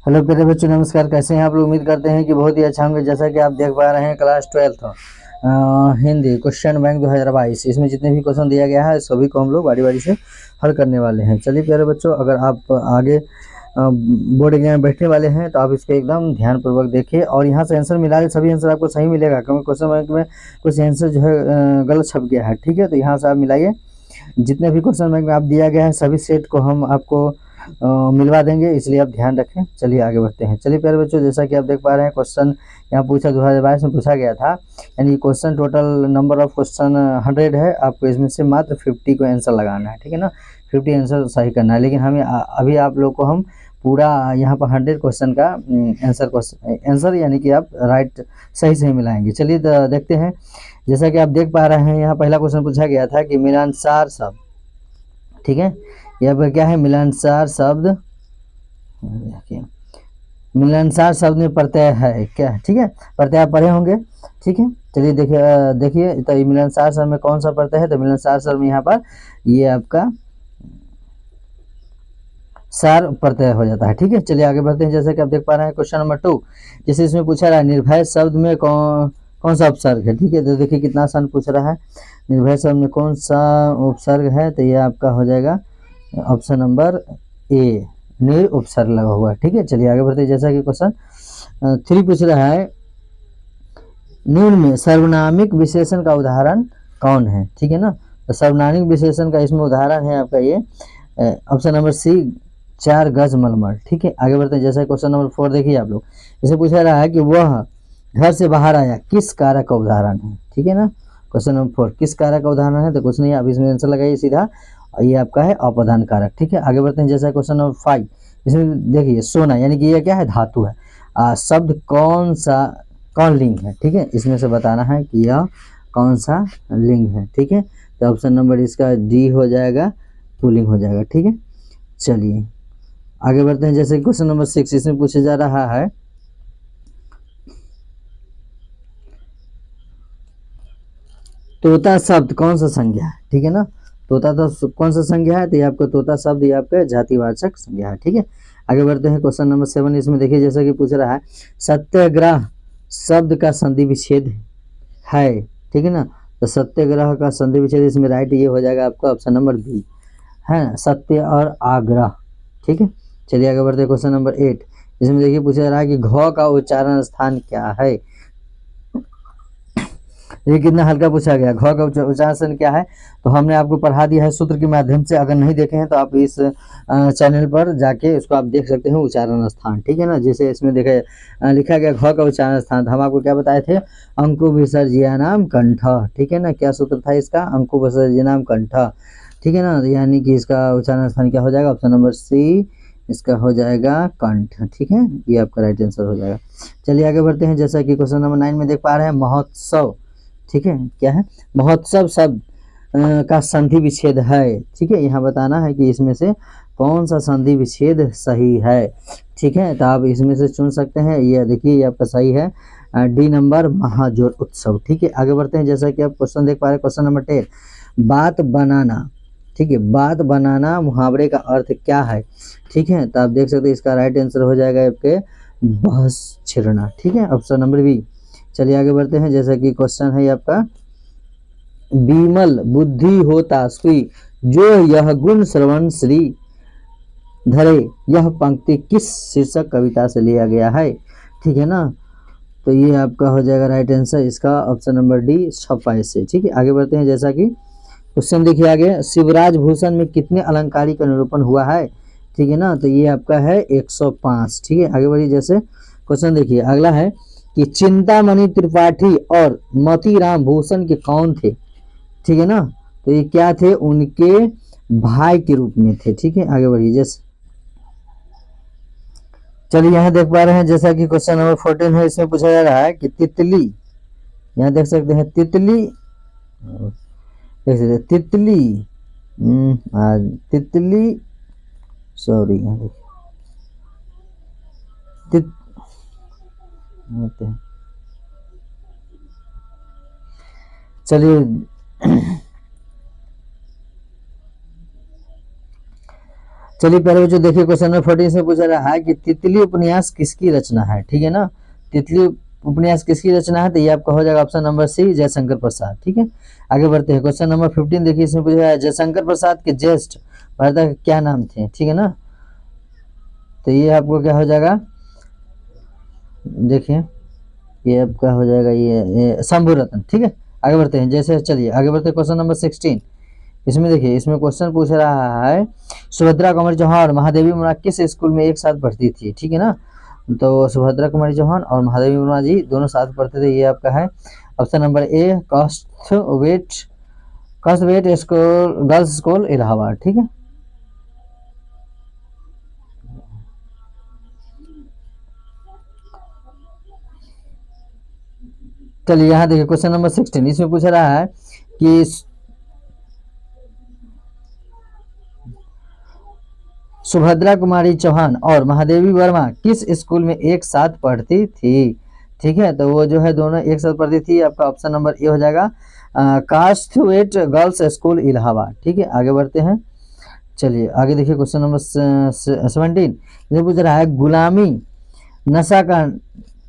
Hello प्यारे बच्चों, नमस्कार। कैसे हैं आप लोग? उम्मीद करते हैं कि बहुत ही अच्छा होंगे। जैसा कि आप देख पा रहे हैं class 12th Hindi question bank 2022, इसमें जितने भी क्वेश्चन दिया गया है सभी को हम लोग बारी बारी से हल करने वाले हैं। चलिए प्यारे बच्चों, अगर आप आगे बोर्ड एग्जाम में बैठने वाले हैं तो आप इसको एकदम ध्यानपूर्वक देखिए और यहाँ से आंसर मिला ले, सभी आंसर आपको सही मिलेगा, क्योंकि क्वेश्चन बैंक में कुछ आंसर जो है गलत छप गया है। ठीक है, तो यहाँ से आप मिलाइए। जितने भी क्वेश्चन बैंक में आप दिया गया है सभी सेट को हम आपको मिलवा देंगे, इसलिए आप ध्यान रखें। चलिए आगे बढ़ते हैं। चलिए प्यारे बच्चों, जैसा कि आप देख पा रहे हैं क्वेश्चन यहाँ पूछा 2022 में पूछा गया था, यानी question total number of question 100 है। आपको इसमें से मात्र 50 को आंसर लगाना है, ठीक है ना। 50 आंसर सही करना है, लेकिन हमें अभी आप लोग को हम पूरा यहाँ पर 100 क्वेश्चन का आंसर यानी कि आप राइट सही मिलाएंगे। चलिए देखते हैं। जैसा कि आप देख पा रहे हैं यहाँ पहला क्वेश्चन पूछा गया था कि मिलानसार शब्द, ठीक है, यहाँ पर क्या है मिलानसार शब्द, मिलानसार शब्द में प्रत्यय है क्या, ठीक है, प्रत्यय आप पढ़े होंगे, ठीक है। चलिए देखिए तो मिलानसार शब्द में कौन सा प्रत्यय है, तो मिलानसार शब्द में यहाँ पर ये आपका सार प्रत्यय हो जाता है, ठीक है। चलिए आगे बढ़ते हैं। जैसे कि आप देख पा रहे हैं क्वेश्चन नंबर 2, जैसे इसमें पूछा रहा है निर्भय शब्द में कौन सा उपसर्ग है, ठीक है। तो देखिए कितना आसान पूछ रहा है, निर्भय शब्द में कौन सा उपसर्ग है, तो ये आपका हो जाएगा ऑप्शन नंबर ए, निर उपसर्ग लगा हुआ है, ठीक है। चलिए आगे बढ़ते हैं। जैसा कि क्वेश्चन 3 पूछ रहा है निम्न में सर्वनामिक विशेषण का उदाहरण कौन है, ठीक है ना। तो सर्वनामिक विशेषण का इसमें उदाहरण है आपका ये ऑप्शन नंबर सी, 4 गज मलमल, ठीक है। आगे बढ़ते हैं। जैसा क्वेश्चन नंबर 4 देखिए आप लोग, इसे पूछा रहा है कि वह घर से बाहर आया किस कारक का उदाहरण है, ठीक है ना। क्वेश्चन नंबर 4 किस कारक का उदाहरण है, तो कुछ नहीं, आप इसमें आंसर लगाइए सीधा, ये आपका है अपधान कारक, ठीक है। आगे बढ़ते हैं। जैसा क्वेश्चन नंबर 5, इसमें देखिए सोना, यानी कि यह क्या है, धातु है। शब्द कौन लिंग है, ठीक है, इसमें से बताना है कि यह कौन सा लिंग है, ठीक है। तो ऑप्शन नंबर इसका डी हो जाएगा, पुल्लिंग हो जाएगा, ठीक है। चलिए आगे बढ़ते हैं। जैसे क्वेश्चन नंबर 6, इसमें पूछा जा रहा है तोता शब्द कौन सा संज्ञा है, ठीक है ना। तोता तो कौन सा संज्ञा है, तो ये आपका तोता शब्द ये आपका जातिवाचक संज्ञा है, ठीक है। आगे बढ़ते हैं। क्वेश्चन नंबर 7, इसमें देखिए जैसा कि पूछ रहा है सत्याग्रह शब्द का संधि विच्छेद है, ठीक है ना। तो सत्याग्रह का संधि विच्छेद इसमें राइट ये हो जाएगा आपका ऑप्शन नंबर बी, है ना, सत्य और आग्रह, ठीक है। चलिए आगे बढ़ते हैं। क्वेश्चन नंबर 8, इसमें देखिए पूछा जा रहा है कि घ का उच्चारण स्थान क्या है। ये कितना हल्का पूछा गया, घ का उच्चारण क्या है, तो हमने आपको पढ़ा दिया है सूत्र के माध्यम से। अगर नहीं देखे हैं तो आप इस चैनल पर जाके उसको आप देख सकते हैं, उच्चारण स्थान, ठीक है ना। जैसे इसमें देखे लिखा गया घ का उच्चारण स्थान, हम आपको क्या बताए थे, अंकु विसर्जयानाम कंठ, ठीक है ना। क्या सूत्र था इसका, अंकु विसर्जयानाम कंठ, ठीक है ना। यानी कि इसका उच्चारण स्थान क्या हो जाएगा, ऑप्शन नंबर सी, इसका हो जाएगा कंठ, ठीक है। ये आपका राइट आंसर हो जाएगा। चलिए आगे बढ़ते हैं। जैसा कि क्वेश्चन नंबर 9 में देख पा रहे हैं महोत्सव, ठीक है, क्या है महोत्सव शब्द का संधि विच्छेद है, ठीक है। यहाँ बताना है कि इसमें से कौन सा संधि विच्छेद सही है, ठीक है। तो आप इसमें से चुन सकते हैं, ये देखिए ये आपका सही है, डी नंबर महाजोर उत्सव, ठीक है। आगे बढ़ते हैं। जैसा कि आप क्वेश्चन देख पा रहे हैं क्वेश्चन नंबर 10, बात बनाना, ठीक है, बात बनाना मुहावरे का अर्थ क्या है, ठीक है। तो आप देख सकते हैं इसका राइट आंसर हो जाएगा आपके बहस छिड़ना, ठीक है, ऑप्शन नंबर बी। चलिए आगे बढ़ते हैं। जैसा कि क्वेश्चन है आपका बीमल बुद्धि होता सुई जो यह गुण श्रवण श्री धरे, यह पंक्ति किस शीर्षक कविता से लिया गया है, ठीक है ना। तो ये आपका हो जाएगा राइट आंसर, इसका ऑप्शन नंबर डी, छपा से, ठीक है। आगे बढ़ते हैं। जैसा कि क्वेश्चन देखिए आगे, शिवराज भूषण में कितने अलंकारी का निरूपण हुआ है, ठीक है ना। तो ये आपका है 105, ठीक है। आगे बढ़िए। जैसे क्वेश्चन देखिए अगला है कि चिंतामणि त्रिपाठी और मोतीराम भूषण के कौन थे, ठीक है ना। तो ये क्या थे, उनके भाई के रूप में थे, ठीक है। आगे बढ़िए। जैसे चलिए यहाँ देख पा रहे हैं, जैसा कि क्वेश्चन नंबर 14 है, इसमें पूछा जा रहा है कि तितली, यहाँ देख सकते हैं तितली, देख सकते हैं तितली, तितली, सॉरी यहाँ देखिए चलिए पहले बच्चों देखिए क्वेश्चन नंबर 14 से पूछा रहा है कि तितली उपन्यास किसकी रचना है, ठीक है ना। तितली उपन्यास किसकी रचना है, तो ये आपका हो जाएगा option number C, Jaishankar Prasad, ठीक है। आगे बढ़ते हैं क्वेश्चन नंबर 15 देखिए, इसमें पूछा है जयशंकर प्रसाद के ज्येष्ठ भ्राता क्या नाम थे, ठीक है ना। तो ये आपको क्या हो जाएगा, देखिए ये आपका हो जाएगा ये शंभू रत्न, ठीक है। आगे बढ़ते हैं, जैसे चलिए आगे बढ़ते हैं क्वेश्चन नंबर 16। इसमें देखिए, इसमें क्वेश्चन पूछ रहा है सुभद्रा कुमारी चौहान और महादेवी मुर्मू किस स्कूल में एक साथ पढ़ती थी, ठीक है ना। तो सुभद्रा कुमारी चौहान और महादेवी मुर्मू जी दोनों साथ पढ़ते थे। ये आपका है option number A, Crosthwaite school, girls school Allahabad, ठीक है। चलिए यहाँ देखिए क्वेश्चन नंबर 16, इसमें पूछ रहा है कि सुभद्रा कुमारी चौहान और महादेवी वर्मा किस स्कूल में एक साथ पढ़ती थी, ठीक है। तो वो जो है दोनों एक साथ पढ़ती थी, आपका ऑप्शन नंबर ए हो जाएगा कास्टवेट गर्ल्स स्कूल इलाहाबाद, ठीक है। आगे बढ़ते हैं, चलिए आगे देखिए क्वेश्चन नंबर 17, ये पूछ रहा है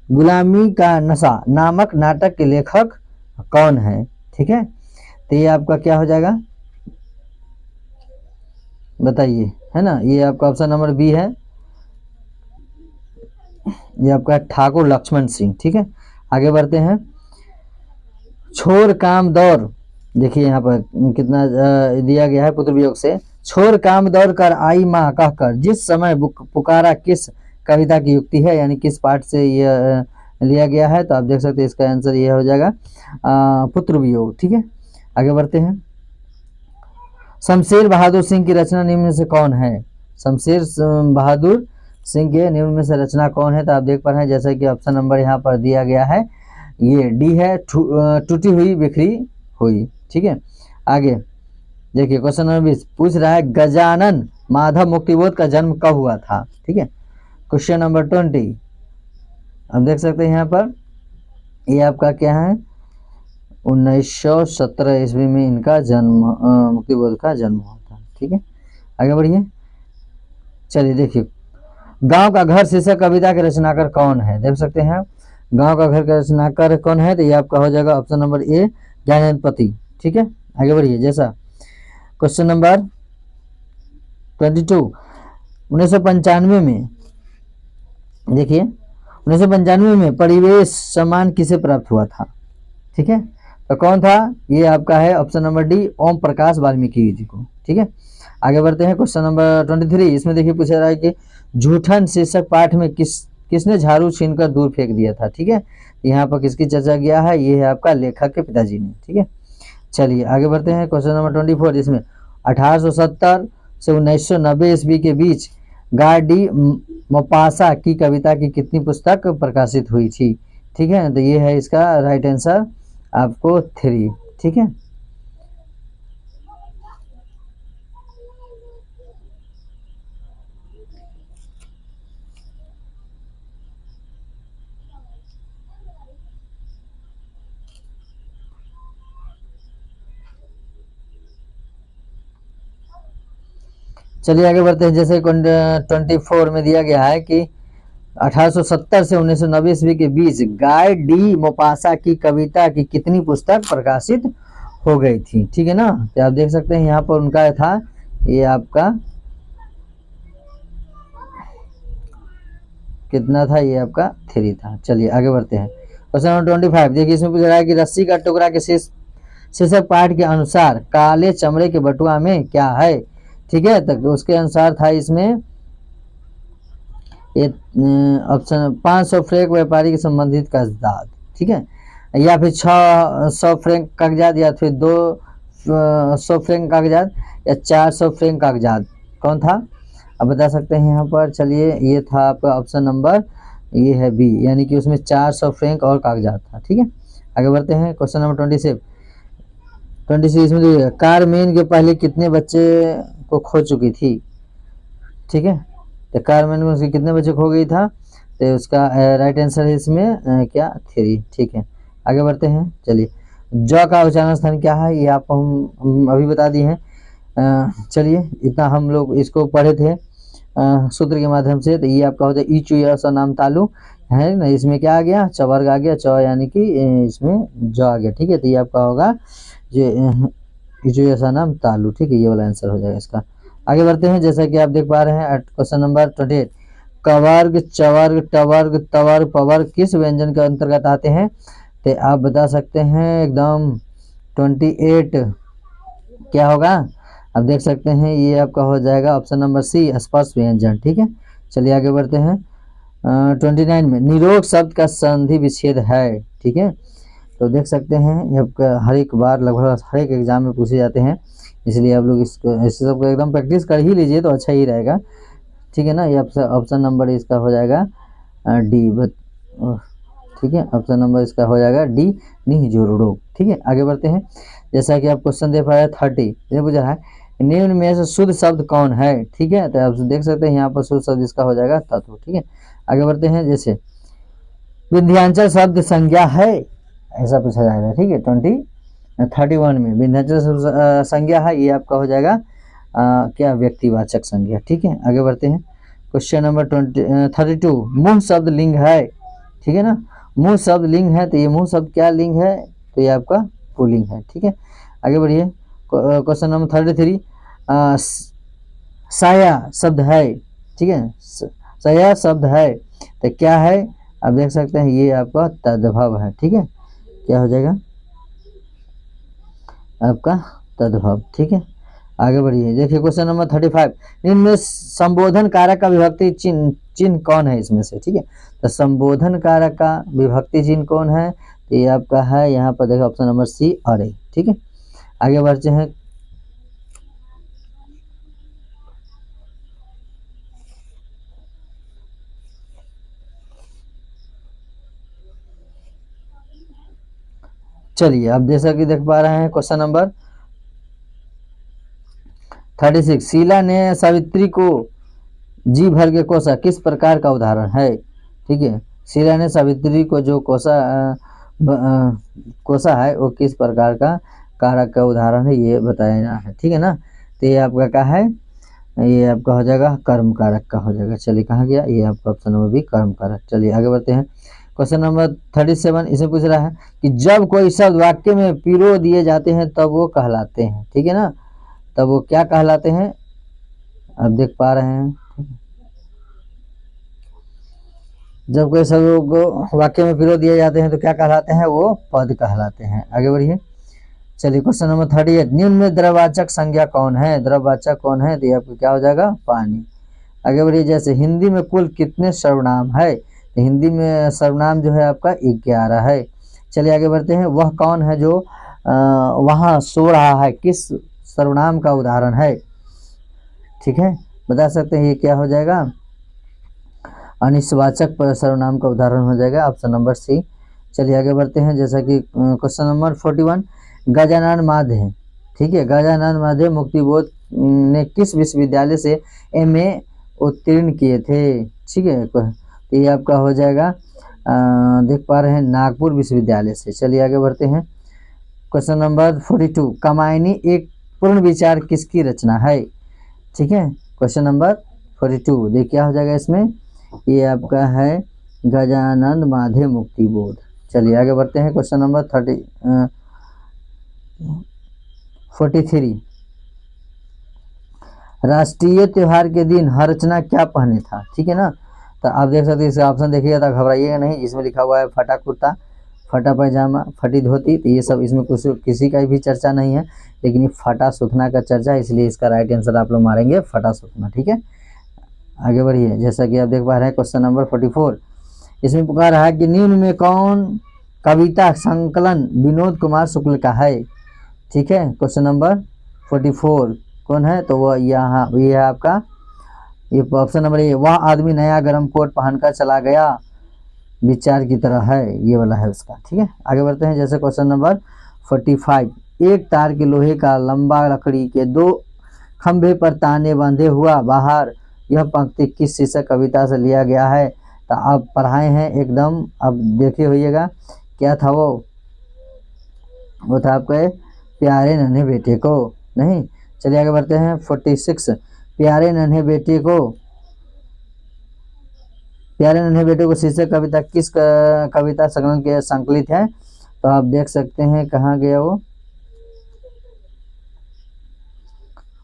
गुलामी का नशा नामक नाटक के लेखक कौन है, ठीक है। तो ये आपका क्या हो जाएगा बताइए, है ना। ये आपका ऑप्शन नंबर बी है, ये आपका ठाकुर लक्ष्मण सिंह, ठीक है। आगे बढ़ते हैं, छोर काम दौर, देखिए यहाँ पर कितना दिया गया है पुत्र वियोग से। छोर काम दौर कर आई माँ कहकर जिस समय पुकारा किस कविता की युक्ति है, यानी किस पाठ से यह लिया गया है। तो आप देख सकते हैं इसका आंसर ये हो जाएगा पुत्र वियोग, ठीक है। आगे बढ़ते हैं, शमशेर बहादुर सिंह की रचना निम्न में से कौन है, शमशेर बहादुर सिंह के निम्न में से रचना कौन है। तो आप देख पा रहे हैं जैसा कि ऑप्शन नंबर यहाँ पर दिया गया है, ये डी है, टूटी हुई बिखरी हुई, ठीक है। आगे देखिए क्वेश्चन नंबर 20 पूछ रहा है गजानन माधव मुक्तिबोध का जन्म कब हुआ था, ठीक है। क्वेश्चन नंबर 20 आप देख सकते हैं यहाँ पर, ये आपका क्या है 1917 ईस्वी में इनका जन्म, मुक्तिबोध का जन्म हुआ था, ठीक है। आगे बढ़िए, चलिए देखिए गांव का घर शीर्षक कविता के रचनाकार कौन है, देख सकते हैं गांव का घर का रचनाकार कौन है। तो ये आपका हो जाएगा ऑप्शन नंबर ए, ज्ञानेन्द्रपति, ठीक है। आगे बढ़िए, जैसा क्वेश्चन नंबर 22 1995 में, देखिए 1995 में परिवेश सम्मान किसे प्राप्त हुआ था, ठीक है। तो कौन था, ये आपका है option number D, Om Prakash Valmiki ji को, ठीक है। आगे बढ़ते हैं क्वेश्चन नंबर 23, इसमें देखिए पूछा रहा है कि जूठन शीर्षक पाठ में किसने झाड़ू छीनकर दूर फेंक दिया था, ठीक है। यहाँ पर किसकी चर्चा किया है, ये है आपका लेखक के पिताजी ने, ठीक है। चलिए आगे बढ़ते हैं क्वेश्चन नंबर 24, इसमें 1870 से 1990 ईस्वी के बीच गाय डी मोपासा की कविता की कितनी पुस्तक प्रकाशित हुई थी, ठीक है। तो ये है इसका राइट आंसर आपको 3, ठीक है। चलिए आगे बढ़ते हैं, जैसे 24 में दिया गया है कि 1870 से 1990 ईस्वी के बीच गाय डी मोपासा की कविता की कितनी पुस्तक प्रकाशित हो गई थी, ठीक है ना। तो आप देख सकते हैं यहाँ पर उनका था, ये आपका कितना था, ये आपका 3 था। चलिए आगे बढ़ते हैं क्वेश्चन नंबर 25, देखिए इसमें पूछ रहा है कि रस्सी का टुकड़ा के शीर्षक पाठ के अनुसार काले चमड़े के बटुआ में क्या है, ठीक है। तो उसके अनुसार था इसमें ये ऑप्शन 500 फ्रैंक व्यापारी के संबंधित कागजात, ठीक है, या फिर 600 फ्रैंक कागजात, या फिर 200 फ्रैंक कागजात, या 400 फ्रैंक कागजात, कौन था अब बता सकते हैं यहाँ पर। चलिए ये था आपका ऑप्शन नंबर, ये है बी, यानी कि उसमें 400 फ्रैंक और कागजात था, ठीक है। आगे बढ़ते हैं क्वेश्चन नंबर 26 इसमें देखिए कारमेन के पहले कितने बच्चे को खो चुकी थी, ठीक है। तो कारमेन में उसके कितने बच्चे खो गई था, तो उसका राइट आंसर है इसमें क्या 3, ठीक है। आगे बढ़ते हैं, चलिए ज का उच्चारण स्थान क्या है, ये आपको हम अभी बता दिए हैं। चलिए इतना हम लोग इसको पढ़े थे सूत्र के माध्यम से। तो ये आपका हो जाए इचु या नाम तालु है ना, इसमें क्या आ गया, चवर्ग आ गया, च यानी कि इसमें ज आ गया, ठीक है। तो ये आपका होगा ये इचु या नाम तालु, ठीक है, ये वाला आंसर हो जाएगा इसका। आगे बढ़ते हैं, जैसा कि आप देख पा रहे हैं क्वेश्चन नंबर 28, कवर्ग चवर्ग टवर्ग तवर्ग पवर्ग किस व्यंजन के अंतर्गत आते हैं। तो आप बता सकते हैं एकदम 28 क्या होगा, आप देख सकते हैं ये आपका हो जाएगा ऑप्शन नंबर सी स्पर्श व्यंजन, ठीक है। चलिए आगे बढ़ते हैं 29 में निरोग शब्द का संधि विच्छेद है, ठीक है। तो देख सकते हैं ये आपका हर एक बार लगभग हर एक एग्जाम में पूछे जाते हैं, इसलिए आप लोग इसको ऐसे सबको एकदम प्रैक्टिस कर ही लीजिए तो अच्छा ही रहेगा, ठीक है ना। ये ऑप्शन नंबर इसका हो जाएगा डी, ठीक है, ऑप्शन नंबर इसका हो जाएगा डी नहीं जोड़ो, ठीक है। आगे बढ़ते हैं, जैसा कि आप क्वेश्चन दे पा रहे हैं 30 ये पूछ रहा है निम्न में से शुद्ध शब्द कौन है, ठीक है। तो आप देख सकते हैं यहाँ पर शुद्ध शब्द इसका हो जाएगा तत्व, ठीक है। आगे बढ़ते हैं, जैसे विंध्याचल शब्द संज्ञा है ऐसा पूछा जाएगा, ठीक है। 31 में विंध्याचल शब्द संज्ञा है, ये आपका हो जाएगा क्या व्यक्तिवाचक संज्ञा, ठीक है। आगे बढ़ते हैं क्वेश्चन नंबर 32 मुंह शब्द लिंग है, ठीक है ना। मुंह शब्द लिंग है, तो ये मुंह शब्द क्या लिंग है, तो ये आपका पुल्लिंग है, ठीक है। आगे बढ़िए क्वेश्चन नंबर 33 साया शब्द है, ठीक है, साया शब्द है तो क्या है, आप देख सकते हैं ये आपका तद्भव है, ठीक है। क्या हो जाएगा आपका तद्भव, ठीक है। आगे बढ़िए, देखिए क्वेश्चन नंबर 35 इनमें संबोधन कारक का विभक्ति चिन्ह कौन है इसमें से, ठीक है। तो संबोधन कारक का विभक्ति चिन्ह कौन है, तो ये आपका है यहाँ पर देखिए ऑप्शन नंबर सी अरे, ठीक है। आगे बढ़ते हैं चलिए अब जैसा कि देख पा रहे हैं क्वेश्चन नंबर 36 शीला ने सावित्री को जी भर के कोसा किस प्रकार का उदाहरण है, ठीक है। शीला ने सावित्री को जो कोसा है वो किस प्रकार का कारक का उदाहरण है ये बताया है, ठीक है ना। तो ये आपका क्या है, ये आपका हो जाएगा कर्म कारक का हो जाएगा। चलिए कहाँ गया, ये आपका ऑप्शन नंबर भी कर्म कारक। चलिए आगे बढ़ते हैं क्वेश्चन नंबर 37 इसे पूछ रहा है कि जब कोई शब्द वाक्य में पिरो दिए जाते हैं तब वो कहलाते हैं, ठीक है ना। तब वो क्या कहलाते हैं, आप देख पा रहे हैं, जब कोई शब्द को वाक्य में पिरो दिए जाते हैं तो क्या कहलाते हैं, वो पद कहलाते हैं। आगे बढ़िए, चलिए क्वेश्चन नंबर 38 निम्न में द्रववाचक संज्ञा कौन है, द्रववाचक कौन है, तो ये आपको क्या हो जाएगा पानी। आगे बढ़िए, जैसे हिंदी में कुल कितने सर्वनाम है, तो हिंदी में सर्वनाम जो है आपका 11 है। चलिए आगे बढ़ते हैं, वह कौन है जो वहाँ सो रहा है किस सर्वनाम का उदाहरण है, ठीक है, बता सकते हैं ये क्या हो जाएगा अनिश्वाचक सर्वनाम का उदाहरण हो जाएगा ऑप्शन नंबर सी। चलिए आगे बढ़ते हैं, जैसा कि क्वेश्चन नंबर 41 गजानन माधे, ठीक है, गजानन माधे मुक्तिबोध ने किस विश्वविद्यालय से MA उत्तीर्ण किए थे, ठीक है। तो ये आपका हो जाएगा देख पा रहे हैं नागपुर विश्वविद्यालय से। चलिए आगे बढ़ते हैं क्वेश्चन नंबर 42 कामायनी एक पूर्ण विचार किसकी रचना है, ठीक है। क्वेश्चन नंबर 42 देखिए क्या हो जाएगा इसमें, ये आपका है गजानन माधे मुक्तिबोध। चलिए आगे बढ़ते हैं क्वेश्चन नंबर 43 राष्ट्रीय त्योहार के दिन हरचना क्या पहने था, ठीक है ना। तो आप देख सकते हैं इसका ऑप्शन देखिएगा तो घबराइएगा नहीं, इसमें लिखा हुआ है फटा कुर्ता, फटा पैजामा, फटी धोती, तो ये सब इसमें कुछ किसी का भी चर्चा नहीं है, लेकिन ये फटा सूखना का चर्चा है, इसलिए इसका राइट आंसर आप लोग मारेंगे फटा सूखना, ठीक है। आगे बढ़िए, जैसा कि आप देख पा रहे हैं क्वेश्चन नंबर 44 इसमें पुकार रहा है कि निम्न में कौन कविता संकलन विनोद कुमार शुक्ल का है, ठीक है। क्वेश्चन नंबर 44 कौन है, तो वह यहाँ ये है आपका ये ऑप्शन नंबर ए वह आदमी नया गर्म कोट पहनकर चला गया विचार की तरह है, ये वाला है उसका, ठीक है। आगे बढ़ते हैं, जैसे क्वेश्चन नंबर 45 एक तार के लोहे का लंबा लकड़ी के 2 खंभे पर ताने बांधे हुआ बाहर, यह पंक्ति किस शीर्षक कविता से लिया गया है, तो आप पढ़ाए हैं एकदम, अब देखे होइएगा क्या था वो था आपके प्यारे नन्हे बेटे को, नहीं। चलिए आगे बढ़ते हैं। 46 प्यारे नन्हे बेटे को शीर्षक कविता किस कविता संकलन के संकलित है? तो आप देख सकते हैं कहाँ गया वो,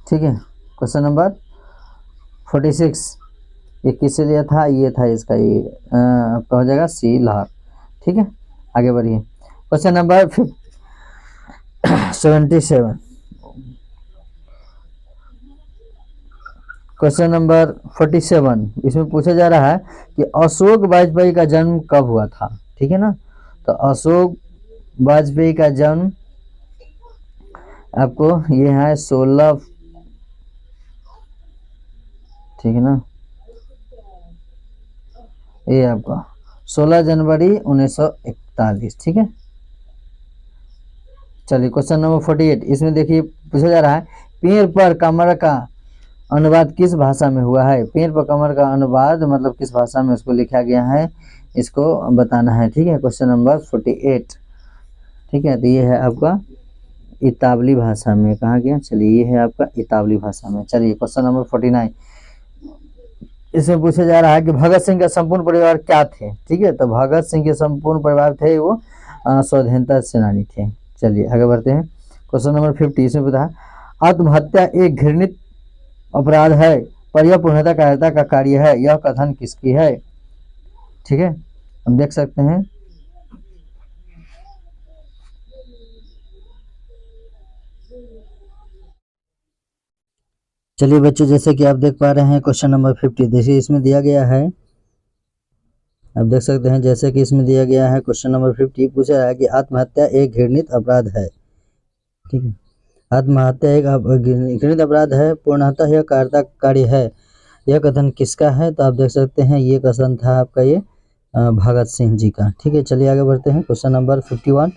ठीक है। क्वेश्चन नंबर 46 ये किससे लिया था? ये था इसका, ये आपका हो जाएगा सी लाहौर, ठीक है। आगे बढ़िए। क्वेश्चन नंबर 77, क्वेश्चन नंबर 47 इसमें पूछा जा रहा है कि अशोक वाजपेयी का जन्म कब हुआ था? ठीक है ना। तो अशोक वाजपेयी का जन्म आपको ये है 16, ठीक है ना, ये आपका 16 जनवरी 1941, ठीक है। चलिए क्वेश्चन नंबर 48 इसमें देखिए पूछा जा रहा है पेड़ पर कमर का अनुवाद किस भाषा में हुआ है? पेड़ पर कमर का अनुवाद मतलब किस भाषा में उसको लिखा गया है, इसको बताना है, ठीक है। क्वेश्चन नंबर 48, ठीक है। तो ये है आपका इतावली भाषा में, कहाँ गया? चलिए ये है आपका इतावली भाषा में। चलिए क्वेश्चन नंबर 49 इसमें पूछा जा रहा है कि भगत सिंह का संपूर्ण परिवार क्या थे? ठीक है। तो भगत सिंह के संपूर्ण परिवार थे वो स्वाधीनता सेनानी थे। चलिए आगे बढ़ते हैं। क्वेश्चन नंबर 50 इसमें पूछा आत्महत्या एक घृणित अपराध है पर यह पूर्णतः कायरता का कार्य है, यह कथन किसकी है? ठीक है, हम देख सकते हैं। चलिए बच्चों जैसे कि आप देख पा रहे हैं क्वेश्चन नंबर 50 देखिए इसमें दिया गया है, आप देख सकते हैं जैसे कि इसमें दिया गया है क्वेश्चन नंबर 50 पूछा है कि आत्महत्या एक घृणित अपराध है। ठीक है, आत्महत्या एक घृणित अपराध है, पूर्णतः यह कायरता कार्य है, यह कथन किसका है? तो आप देख सकते हैं ये कथन था आपका ये भगत सिंह जी का। ठीक है, चलिए आगे बढ़ते हैं। क्वेश्चन नंबर 51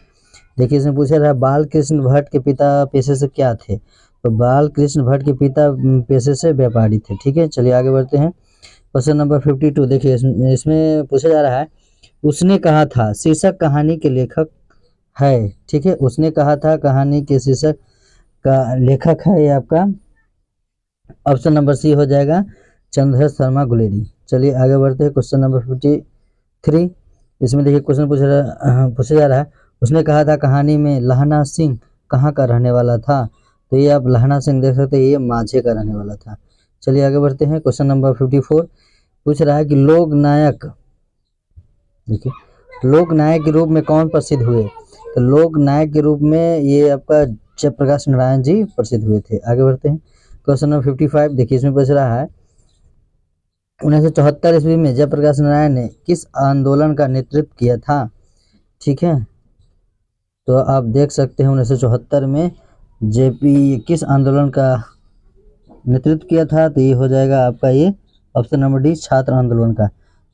देखिए इसमें पूछा रहा है बाल कृष्ण भट्ट के पिता पेशे से क्या थे? तो बाल कृष्ण भट्ट के पिता पेशे से व्यापारी थे। ठीक है, चलिए आगे बढ़ते हैं। क्वेश्चन नंबर 52 देखिए इसमें पूछा जा रहा है उसने कहा था शीर्षक कहानी के लेखक है। ठीक है, उसने कहा था कहानी के शीर्षक का लेखक है ये आपका ऑप्शन नंबर सी हो जाएगा चंद्रशेखर शर्मा गुलेरी। चलिए आगे बढ़ते हैं। क्वेश्चन नंबर 53 इसमें देखिए क्वेश्चन पूछा जा रहा है उसने कहा था कहानी में लहना सिंह कहाँ का रहने वाला था? तो ये आप लहना सिंह देख सकते हैं ये माझे का रहने वाला था। चलिए आगे बढ़ते हैं। क्वेश्चन नंबर 54 पूछ रहा है कि लोक नायक, देखिए लोक नायक के रूप में कौन प्रसिद्ध हुए? तो लोक नायक के रूप में ये आपका जयप्रकाश नारायण जी प्रसिद्ध हुए थे। आगे बढ़ते हैं। क्वेश्चन नंबर 55 देखिए इसमें पूछ रहा है 1974 ईस्वी में जयप्रकाश नारायण ने किस आंदोलन का नेतृत्व किया था? ठीक है, तो आप देख सकते हैं 1974 में जेपी किस आंदोलन का नेतृत्व किया था? तो ये हो जाएगा आपका ये ऑप्शन नंबर डी छात्र आंदोलन का।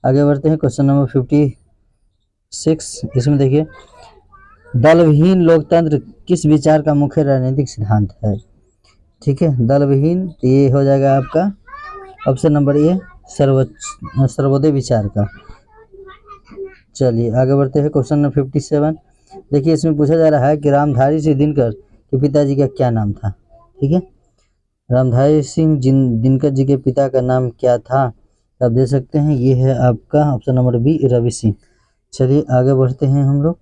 आगे बढ़ते हैं। क्वेश्चन नंबर 56 इसमें देखिए दलविहीन लोकतंत्र किस विचार का मुख्य राजनीतिक सिद्धांत है? ठीक है, दलविहीन ये हो जाएगा आपका ऑप्शन नंबर ए सर्वोदय विचार का। चलिए आगे बढ़ते हैं। क्वेश्चन नंबर 57 देखिए इसमें पूछा जा रहा है कि रामधारी सिंह दिनकर के पिताजी का क्या नाम था? ठीक है, रामधारी सिंह दिनकर जी के पिता का नाम क्या था? आप देख सकते हैं ये है आपका option number B Ravi Singh. चलिए आगे बढ़ते हैं हम लोग।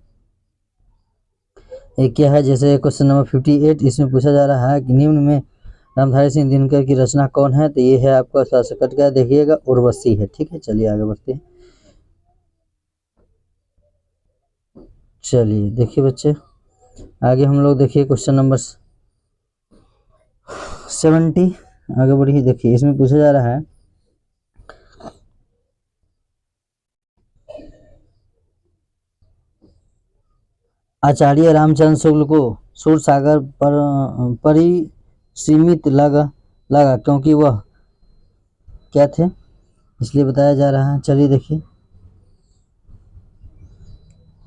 एक क्या है जैसे क्वेश्चन नंबर 58 इसमें पूछा जा रहा है कि निम्न में रामधारी सिंह दिनकर की रचना कौन है? तो ये है आपका शासकट का देखिएगा उर्वशी है। ठीक है, चलिए आगे बढ़ते हैं। चलिए देखिए बच्चे आगे हम लोग देखिए क्वेश्चन नंबर 70 आगे बढ़िए। देखिए इसमें पूछा जा रहा है आचार्य रामचंद्र शुक्ल को सूर सागर पर ही सीमित लगा क्योंकि वह क्या थे इसलिए बताया जा रहा है। चलिए देखिए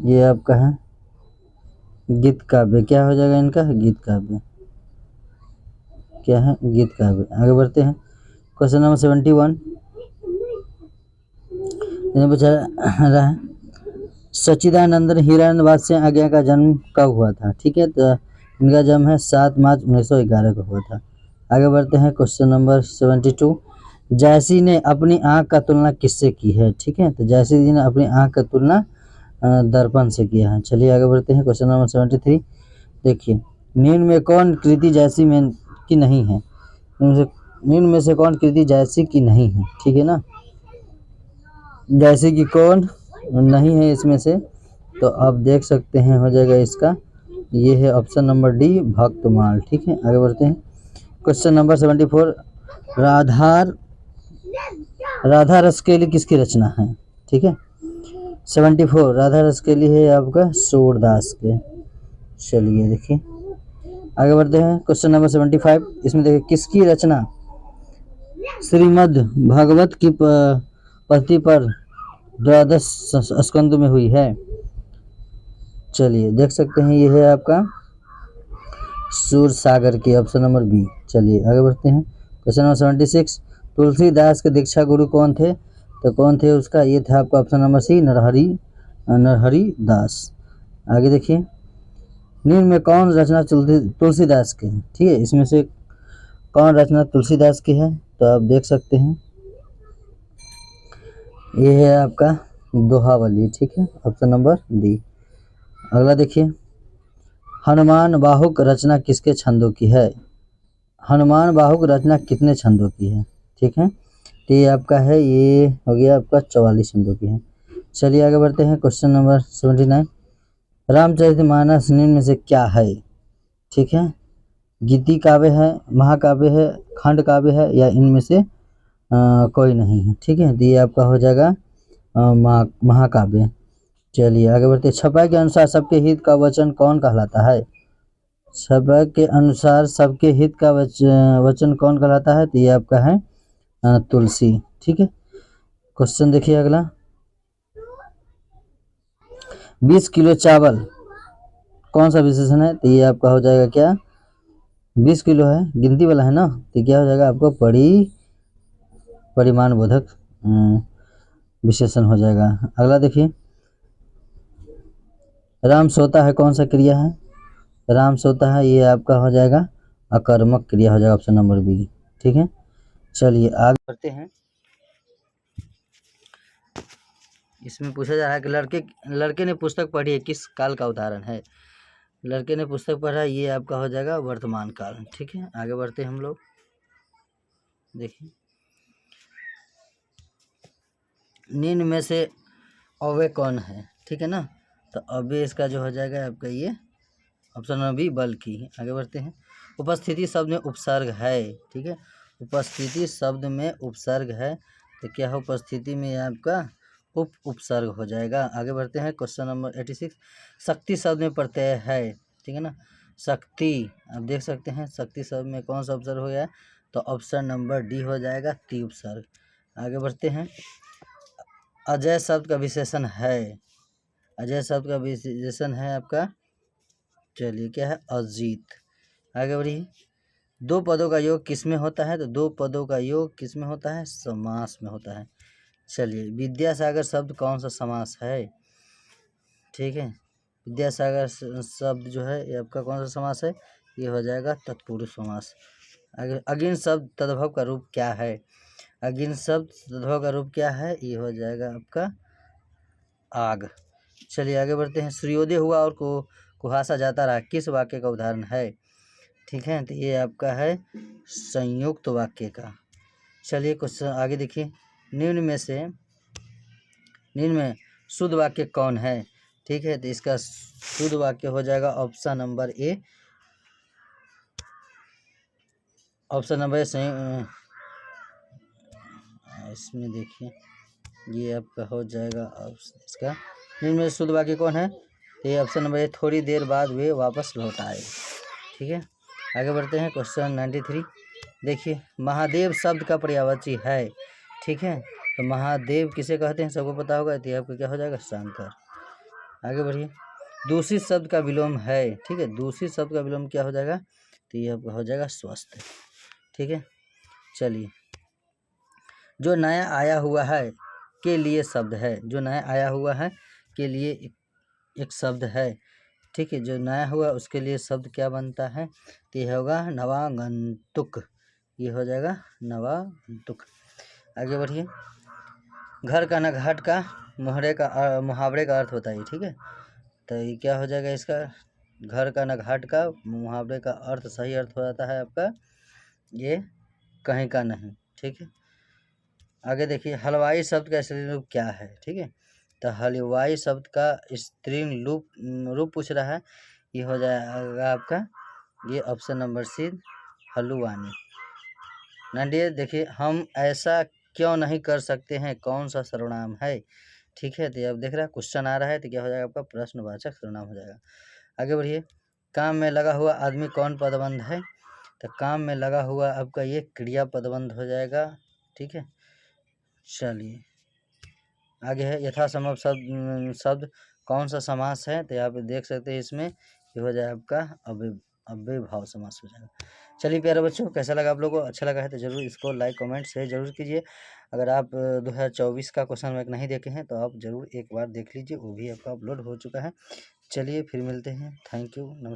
ये आपका है गीत काव्य, क्या हो जाएगा इनका? गीत काव्य, क्या है? गीत काव्य। आगे बढ़ते हैं। क्वेश्चन नंबर 71 इसमें पूछा रहा है सच्चिदानंद हीरानवाद से आज्ञा का जन्म कब हुआ था? ठीक है, तो इनका जन्म है 7 मार्च 1911 को हुआ था। आगे बढ़ते हैं क्वेश्चन नंबर 72। जैसी ने अपनी आंख का तुलना किससे की है? ठीक है, तो जैसी जी ने अपनी आंख का तुलना दर्पण से किया है। चलिए आगे बढ़ते हैं क्वेश्चन नंबर 73। देखिए, निम्न में कौन कृति जैसी में की नहीं है? निम्न में से कौन कृति जैसी की नहीं है? ठीक है ना, जैसे कि कौन नहीं है इसमें से, तो आप देख सकते हैं हो जाएगा इसका, ये है ऑप्शन नंबर डी, भक्तमाल। ठीक है, आगे बढ़ते हैं क्वेश्चन नंबर 74। राधा रसकेली किसकी रचना है? ठीक है, 74 राधा रसकेली है आपका सूरदास के। चलिए देखिए आगे बढ़ते हैं क्वेश्चन नंबर 75। इसमें देखिए किसकी रचना श्रीमद् भागवत की पति पर 12 स्कंद में हुई है? चलिए देख सकते हैं, ये है आपका सूर सागर की, ऑप्शन नंबर बी। चलिए आगे बढ़ते हैं क्वेश्चन नंबर 76। तुलसीदास के दीक्षा गुरु कौन थे? तो कौन थे उसका, ये था आपका ऑप्शन नंबर सी, नरहरि दास। आगे देखिए, निम्न में कौन रचना तुलसीदास के है? ठीक है, इसमें से कौन रचना तुलसीदास की है? तो आप देख सकते हैं ये है आपका दोहावली। ठीक है, ऑप्शन नंबर डी। अगला देखिए, हनुमान बाहुक रचना किसके छंदों की है? हनुमान बाहुक रचना कितने छंदों की है? ठीक है, तो ये आपका है, ये हो गया आपका 44 छंदों की है। चलिए आगे बढ़ते हैं क्वेश्चन नंबर 79। रामचरितमानस निम्न में से क्या है? ठीक है, गीति काव्य है, महाकाव्य है, खंड काव्य है, या इनमें से कोई नहीं है? ठीक है, तो ये आपका हो जाएगा महाकाव्य। चलिए आगे बढ़ते हैं, छपा के अनुसार सबके हित का वचन कौन कहलाता है? छपा के अनुसार सबके हित का वचन कौन कहलाता है? तो ये आपका है तुलसी। ठीक है, क्वेश्चन देखिए अगला, 20 किलो चावल कौन सा विशेषण है? तो ये आपका हो जाएगा क्या, 20 किलो है, गिनती वाला है ना, तो क्या हो जाएगा आपको परिमाण बोधक विशेषण हो जाएगा। अगला देखिए, राम सोता है कौन सा क्रिया है? राम सोता है, ये आपका हो जाएगा अकर्मक क्रिया हो जाएगा, ऑप्शन नंबर बी। ठीक है, चलिए आगे बढ़ते हैं। इसमें पूछा जा रहा है कि लड़के ने पुस्तक पढ़ी है, किस काल का उदाहरण है? लड़के ने पुस्तक पढ़ा, ये आपका हो जाएगा वर्तमान काल। ठीक है, आगे बढ़ते हैं हम लोग। देखिए, निम्न में से अव्यय कौन है? ठीक है ना, तो अव्यय इसका जो हो जाएगा आपका ये ऑप्शन नंबर बी, बल्कि। आगे बढ़ते हैं, उपस्थिति शब्द में उपसर्ग है। ठीक है, उपस्थिति शब्द में उपसर्ग है, तो क्या है उपस्थिति में आपका उपसर्ग हो जाएगा। आगे बढ़ते हैं क्वेश्चन नंबर 86। शक्ति शब्द में प्रत्यय है। ठीक है ना, शक्ति आप देख सकते हैं, शक्ति शब्द में कौन सा उपसर्ग हो गया? तो ऑप्शन नंबर डी हो जाएगा, ती उपसर्ग। आगे बढ़ते हैं, अजय शब्द का विशेषण है। अजय शब्द का विशेषण है आपका, चलिए क्या है, अजीत। आगे बढ़िए, दो पदों का योग किसमें होता है? तो दो पदों का योग किसमें होता है? समास में होता है। चलिए, विद्यासागर शब्द कौन सा समास है? ठीक है, विद्यासागर शब्द जो है ये आपका कौन सा समास है? ये हो जाएगा तत्पुरुष समास। आगे, अगिन शब्द तद्भव का रूप क्या है? अगिन शब्द तद्भव का रूप क्या है? ये हो जाएगा आपका आग। चलिए आगे बढ़ते हैं, सूर्योदय हुआ और कुहासा जाता रहा किस वाक्य का उदाहरण है? ठीक है, तो ये आपका है संयुक्त वाक्य का। चलिए क्वेश्चन आगे देखिए, निम्न में शुद्ध वाक्य कौन है? ठीक है, तो इसका शुद्ध वाक्य हो जाएगा ऑप्शन नंबर ए, ऑप्शन नंबर ए। इसमें देखिए ये आपका हो जाएगा इसका, निम्न में शुद्ध वाक्य कौन है? तो ये ऑप्शन नंबर ए, थोड़ी देर बाद वे वापस लौट आए। ठीक है, आगे बढ़ते हैं क्वेश्चन 93। देखिए, महादेव शब्द का पर्यायवाची है। ठीक है, तो महादेव किसे कहते हैं सबको पता होगा, तो आपका क्या हो जाएगा, शंकर। आगे बढ़िए, दूषित शब्द का विलोम है। ठीक है, दूषित शब्द का विलोम क्या हो जाएगा? तो ये आपका हो जाएगा स्वस्थ। ठीक है, चलिए, जो नया आया हुआ है के लिए शब्द है, जो नया आया हुआ है के लिए एक शब्द है। ठीक है, जो नया हुआ उसके लिए शब्द क्या बनता है? तो यह होगा नवागंतुक। ये हो जाएगा नवा दुख। आगे बढ़िए। घर का न घाट का मुहावरे का अर्थ बताइए। ठीक है, तो ये क्या हो जाएगा इसका, घर का न घाट का मुहावरे का अर्थ, सही अर्थ हो जाता है आपका ये कहीं का नहीं। ठीक है, आगे देखिए। हलवाई शब्द का स्त्रीलिंग रूप क्या है। ठीक है, तो हलवाई शब्द का स्त्रीलिंग रूप पूछ रहा है, ये हो जाएगा आपका ये ऑप्शन नंबर सी हलुवानी। नंदिए देखिए, हम ऐसा क्यों नहीं कर सकते हैं, कौन सा सर्वनाम है। ठीक है, तो अब देख रहा है क्वेश्चन आ रहा है, तो क्या हो जाएगा आपका प्रश्नवाचक सर्वनाम हो जाएगा। आगे बढ़िए। काम में लगा हुआ आदमी कौन पदबंध है, तो काम में लगा हुआ आपका ये क्रिया पदबंध हो जाएगा। ठीक है, चलिए आगे है। यथासंभव शब्द कौन सा समास है, तो यहाँ पे देख सकते हैं इसमें ये हो जाए आपका अव्ययभाव समास हो जाएगा। चलिए प्यारे बच्चों, कैसा लगा आप लोगों को, अच्छा लगा है तो जरूर इसको लाइक कमेंट शेयर जरूर कीजिए। अगर आप 2024 का क्वेश्चन बैंक नहीं देखे हैं तो आप जरूर एक बार देख लीजिए, वो भी आपका अपलोड हो चुका है। चलिए फिर मिलते हैं, थैंक यू, नमस्कार।